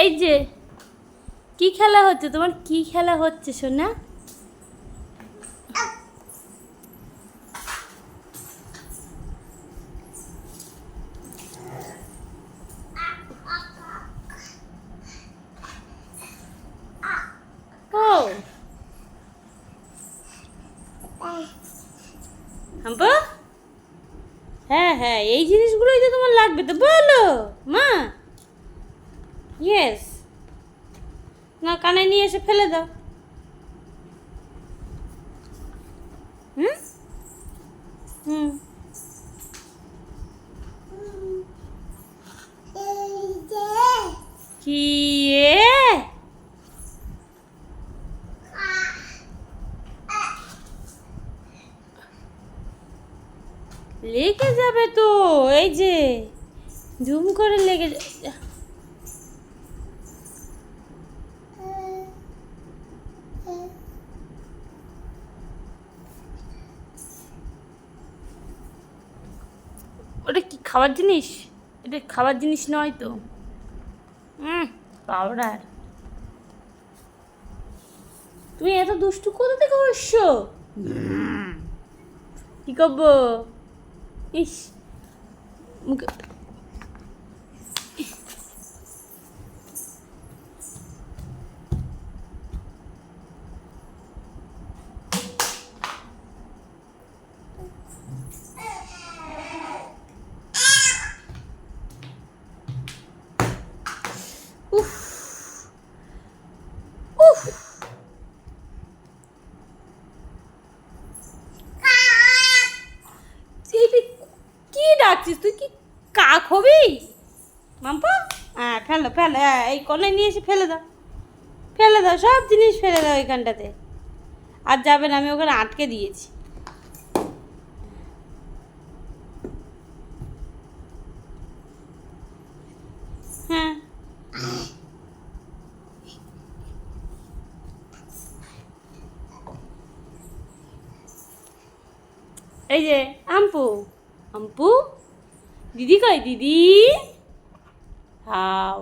এই যে কি খেলা হচ্ছে তোমার? কি খেলা হচ্ছে সোনা? ও হাম্পা, হ্যাঁ হ্যাঁ, এই জিনিসগুলোই তো তোমার লাগবে, তো বলো মা। ইয়েস, না কানে নিয়ে এসে ফেলে দাও। হুম হুম কি লেগে যাবে তো, এই যে জুম করে লেগে ওটা কি খাবার জিনিস? এটা খাবার জিনিস নয় তো। পাউডার। তুমি এত দুষ্টু কোথা থেকে করছো? কি করবো? ইস, মুখে উফ উফ, এইটা কি ডাকছিস তুই? কি কাক হবি মাম্পা? হ্যাঁ ফেলো ফেলো, হ্যাঁ এই কোণে নিয়ে এসে ফেলে দাও, ফেলে দাও, সব জিনিস ফেলে দাও এখানটাতে। আর যাবে না, আমি ওখানে আটকে দিয়েছি। হ্যাঁ এই যে আম্পু, আম্পু দিদি কই দিদি? হাও